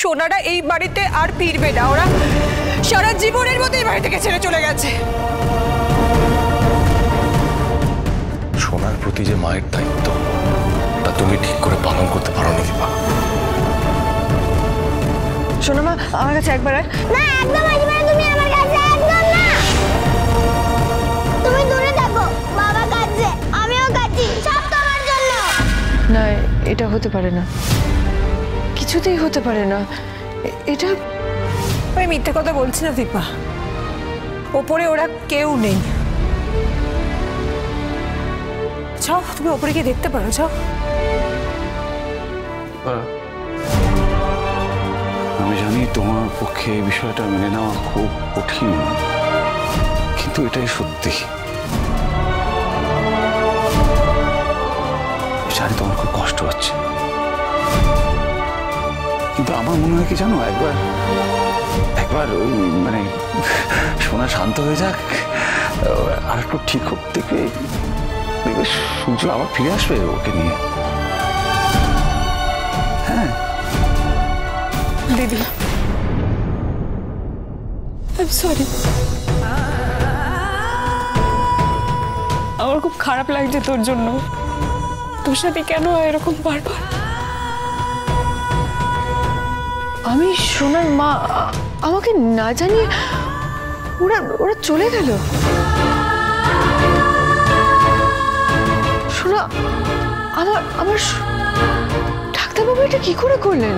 সোনারা এই বাড়িতে আর ফিরবে না। ওরা সারা জীবনের মতো এই বাড়ি থেকে ছেড়ে চলে গেছে। সোনার প্রতি যে মায়ের দায়িত্ব তা তুমি ঠিক করে পালন করতে পারো নি দীপা। সোনা মা আমার কাছে একবার না একদম আসবে না, তুমি আমার কাছে একদম না। তুমি দূরে থাকো, বাবা কাঁদছে, আমিও কাঁদছি, সব তোমার জন্য। না, এটা হতে পারে না, কিছুতেই হতে পারে না। এটা আমি মিথ্যে কথা বলছি না দীপা। ওপরে ওরা কেউ নেই। যাও, তুমি ওপরে গিয়ে দেখতে পারো, যাও। আমি জানি তোমার পক্ষে এই বিষয়টা মেনে নেওয়া খুব কঠিন, কিন্তু এটাই সত্যি। জানি তোমার খুব কষ্ট হচ্ছে, কিন্তু আমার মনে হয় কি জানো, একবার ওই মানে সোনা শান্ত হয়ে যাক, আর একটু ঠিক হোক, দেখবে সূর্য আবার ফিরে আসবে ওকে নিয়ে। হ্যাঁ দিদি, সরি, আমার খুব খারাপ লাগছে তোর জন্য। তোর সাথে কেন এরকম বারবার? আমি সোনার মা, আমাকে না জানিয়ে ওরা চলে গেল। সোনা, আমার ডাক্তারবাবু এটা কি করে করলেন?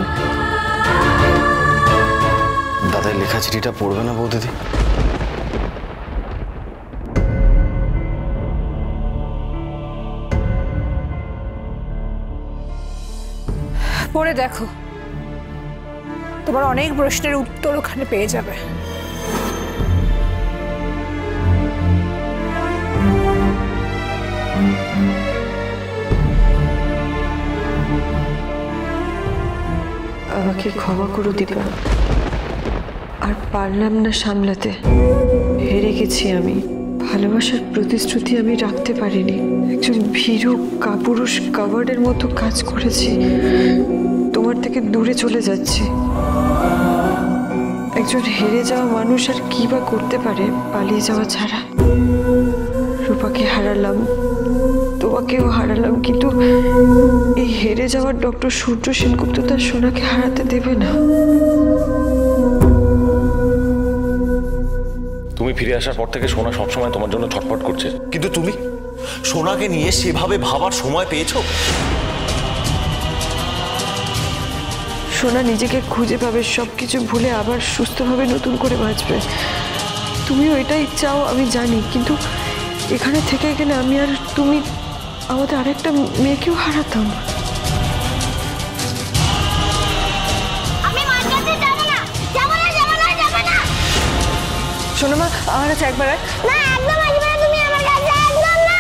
দাদার লেখা চিঠিটা পড়বে না বৌদিদি? পড়ে দেখো, তোমার অনেক প্রশ্নের উত্তর ওখানে পেয়ে যাবে। আমাকে ক্ষমা করো দীপা, আর পারলাম না সামলাতে, হেরে গেছি আমি। ভালোবাসার প্রতিশ্রুতি আমি রাখতে পারিনি। একজন ভীরু কাপুরুষ কাভার্ডের মতো কাজ করেছি, তোমার থেকে দূরে চলে যাচ্ছি। একজন হেরে যাওয়া মানুষ আর কি বা করতে পারে পালিয়ে যাওয়া ছাড়া? রূপাকে হারালাম, তোমাকেও হারালাম, কিন্তু এই হেরে যাওয়ার ডক্টর সূর্য সেনগুপ্ত তার সোনাকে হারাতে দেবে না। তুমি ফিরে আসার পর থেকে সোনা সবসময় তোমার জন্য ছটফট করছে, কিন্তু তুমি সোনাকে নিয়ে সেভাবে ভাবার সময় পেয়েছো? সোনা নিজেকে খুঁজে পাবে, সবকিছু ভুলে আবার সুস্থভাবে নতুন করে বাঁচবে। তুমিও এটাই চাও আমি জানি, কিন্তু এখানে থেকে গেলে আমি আর তুমি আমাদের আরেকটা মেয়েকেও হারাতাম। শোনো মা, আমার কাছে একবার না একদম আসবে না, তুমি আমার কাছে একদম না।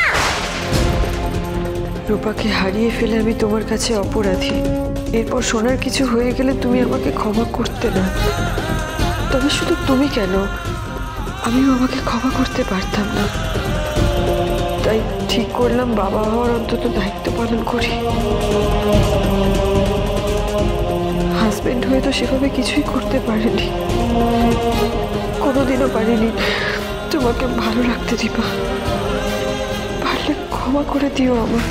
রূপাকে হারিয়ে ফেলে আমি তোমার কাছে অপরাধী। এরপর সোনার কিছু হয়ে গেলে তুমি আমাকে ক্ষমা করতে না। তবে শুধু তুমি কেন, আমিও আমাকে ক্ষমা করতে পারতাম না। তাই ঠিক করলাম বাবা হওয়ার অন্তত দায়িত্ব পালন করি। হাজবেন্ড হয়ে তো সেভাবে কিছুই করতে পারিনি, কোনোদিনও পারিনি তোমাকে ভালো রাখতে দিবা। পারলে ক্ষমা করে দিও আমার।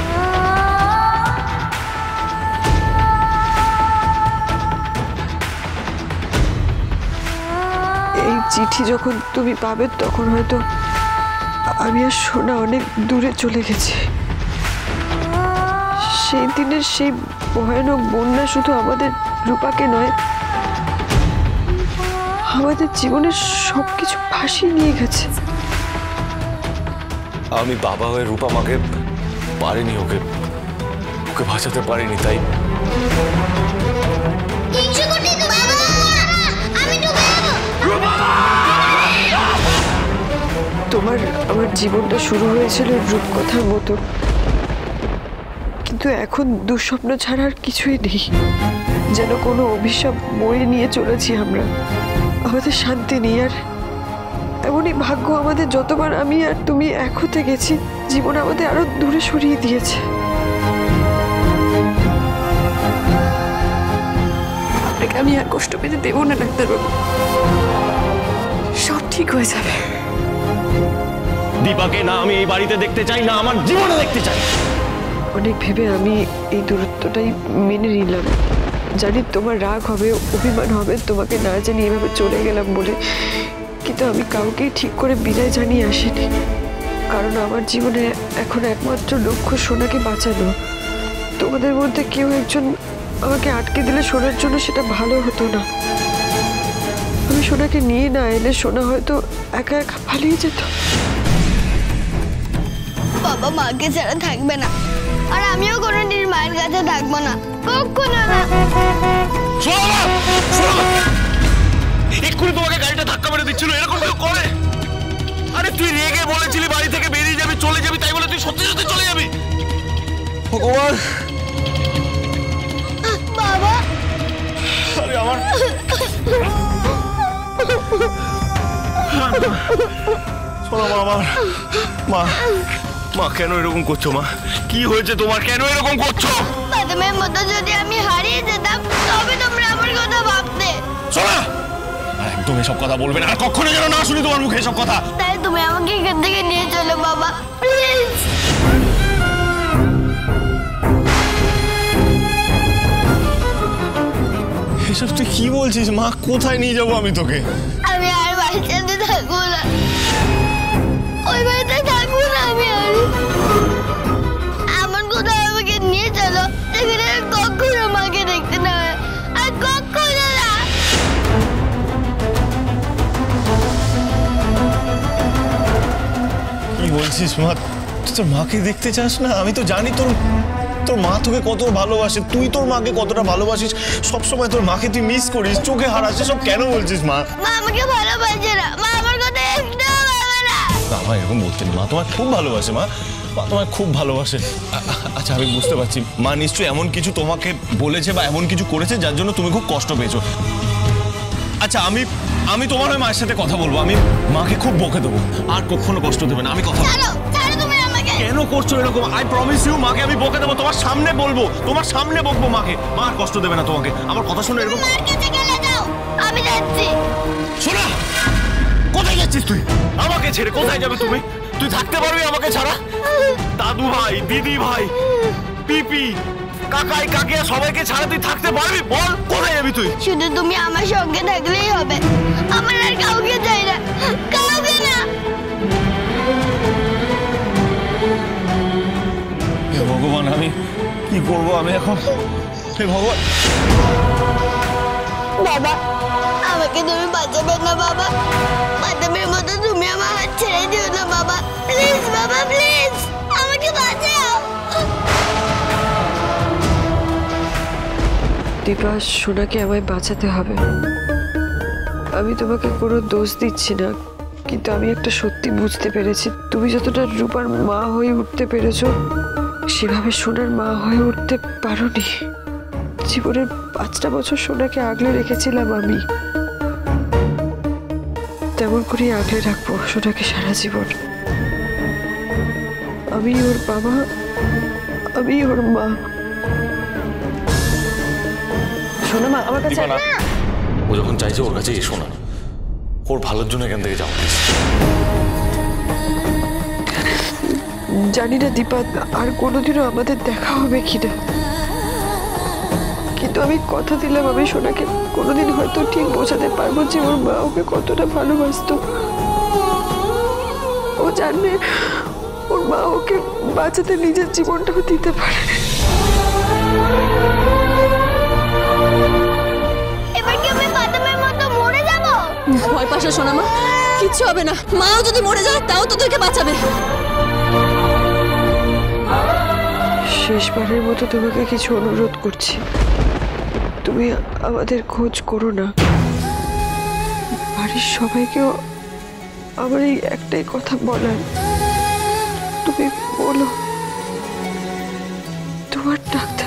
এই চিঠি যখন তুমি পাবে তখন হয়তো আমি আর সোনা অনেক দূরে চলে গেছি। সেই দিনের সেই ভয়ানক বন্যা শুধু আমাদের রূপাকে নয়, আমাদের জীবনের সবকিছু ভাসিয়ে নিয়ে গেছে। আমি বাবা হয়ে রূপা মাকে পারিনি, ওকে বাঁচাতে পারিনি। তাই তোমার আমার জীবনটা শুরু হয়েছিল রূপকথার মতো, কিন্তু এখন দুঃস্বপ্ন ছাড়া আর কিছুই নেই। যেন কোনো অভিশাপ বয়ে নিয়ে চলেছি আমরা। আমাদের শান্তি নেই। আর এমনই ভাগ্য আমাদের, যতবার আমি আর তুমি এক হতে গেছি জীবন আমাদের আরো দূরে সরিয়ে দিয়েছে। সোনাকে আমি আর কষ্ট পেতে দেবো না ডাক্তারবাবু, সব ঠিক হয়ে যাবে। দীপাকে না আমি এই বাড়িতে দেখতে চাই, না আমার জীবনে দেখতে চাই। অনেক ভেবে আমি এই দূরত্বটাই মেনে নিলাম। জানি তোমার রাগ হবে, অভিমান হবে তোমাকে না জানিয়ে এভাবে চলে গেলাম বলে, কিন্তু আমি কাউকে ঠিক করে বিদায় জানিয়ে আসিনি। কারণ আমার জীবনে এখন একমাত্র লক্ষ্য সোনাকে বাঁচানো। তোমাদের মধ্যে কেউ একজন আমাকে আটকে দিলে সোনার জন্য সেটা ভালো হতো না। আমি সোনাকে নিয়ে না এলে সোনা হয়তো একা একা পালিয়ে যেত। বাবা মাকে ছাড়া থাকবে না, আর আমিও কোনোদিন মায়ের কাছে থাকবো না, কখনো না। এক্ষুনি তোমাকে গাড়িটা ধাক্কা মেরে দিচ্ছিল, এরকম কেউ করে? আরে তুই রেগে বলেছিলি বাড়ি থেকে বেরিয়ে যাবি, চলে যাবি, তাই বলে তুই সত্যি সত্যি চলে যাবি? ভগবান! বাবা, আরে আমার শোনো মা, আমার মা, মা কেন এরকম করছো? মা কি হয়েছে তোমার, কেন এরকম করছো? প্রথমের মতো যদি আমি হারিয়ে যেতাম তবে তোমরা আমার কথা ভাবতে। শোনা, একদম এসব কথা বলবে না, আর কখনো যেন না শুনি তোমার মুখে এসব কথা। তাই তুমি আমাকে এখান থেকে নিয়ে চলো বাবা, প্লিজ। এসব তুই কি বলছিস মা? কোথায় নিয়ে যাবো আমি তোকে? আমি আর বাড়িতে থাকবো না, ওই বাড়িতে থাকবো না আমি আর। এমন কোথাও আমাকে নিয়ে চলো যেখানে কখনো মাকে দেখতে না হয়, আর কখনো না। কি বলছিস মা? তুই তোর মাকে দেখতে চাস না? আমি তো জানি তোর মা তোকে কত ভালোবাসে, তুই তোর মাকে কতটা ভালোবাসিস, সবসময় তোর মাকে তুই মিস করিস, চোখে হারাস। সব কেন বলছিস মা? মা আমাকে ভালোবাসে না, মা আমার কথা একদম ভাবে না। মা এরকম বলতেন, মা তোমায় খুব ভালোবাসে। মা তোমায় খুব ভালোবাসে। আচ্ছা আমি বুঝতে পারছি, মা নিশ্চয়ই এমন কিছু তোমাকে বলেছে বা এমন কিছু করেছে যার জন্য তুমি খুব কষ্ট পেয়েছো। আচ্ছা আমি তোমার ওই মায়ের সাথে কথা বলবো, আমি মাকে খুব বকে দেবো, আর কখনো কষ্ট দেবে না। আমি কথা ছাড়ো, ছাড়ো তুমি আমাকে। কেন করছো এরকম? আই প্রমিস ইউ, মাকে আমি বকে দেবো, তোমার সামনে বলবো, তোমার সামনে বকবো মাকে। মা আর কষ্ট দেবে না তোমাকে। আমার কথা শুনে এরকম মার কাছে গেলে যাও, আমি যাচ্ছি। শোনা, কোথায় যাচ্ছিস তুই? আমাকে ছেড়ে কোথায় যাবে তুমি? তুই থাকতে পারবি আমাকে ছাড়া? দাদু ভাই, দিদি ভাই, পিপি, কাকাই, কাকিয়া সবাইকে ছাড়া তুই থাকতে পারবি? বল, কোথায় যাবি তুই? শুধু তুমি আমার সঙ্গে থাকলেই হবে, আমার আর কাউকে চাই না, কাউকে না। হে ভগবান, আমি কি করবো আমি এখন? হে ভগবান! বাবা, আমাকে তুমি বাঁচাবে না বাবা, প্রথমের মতো তুমি আমার হাত ছেড়ে দিও না বাবা, প্লিজ বাবা, প্লিজ আমাকে বাঁচাও। দীপা, সোনাকে আমায় বাঁচাতে হবে। আমি তোমাকে কোনো দোষ দিচ্ছি না, কিন্তু আমি একটা সত্যি বুঝতে পেরেছি, তুমি যতটা রূপার মা হয়ে উঠতে পেরেছো সেভাবে সোনার মা হয়ে উঠতে পারোনি। জীবনের 5টা বছর সোনাকে আগলে রেখেছিলাম আমি, তেমন করে আগলে রাখবো সোনাকে সারা জীবন। আমি ওর বাবা, আমি ওর মা। সোনা মা আমার কাছে ও যখন চাইছে ওর কাছে এসো না, ওর ভালোর জন্য এখান থেকে যাও। জানি না দীপা আর কোনোদিনও আমাদের দেখা হবে কিনা, কিন্তু আমি কথা দিলাম আমি সোনাকে কোনোদিন হয়তো ঠিক বোঝাতে পারবো যে ওর মা ওকে কতটা ভালোবাসতো। ও জানবে ওর মা ওকে বাঁচাতে নিজের জীবনটাও দিতে পারে। এবার কি আমি প্রথমের মতো মরে যাব? ভয় পাস না সোনা মা, কিচ্ছু হবে না। মাও যদি মরে যায় তাও তোদেরকে বাঁচাবে। শেষবারের মতো তোমাকে কিছু অনুরোধ করছি, তুমি আমাদের খোঁজ করো না। বাড়ির সবাইকেও আমার এই একটাই কথা বলার, তুমি বলো তোমার ডাক্তার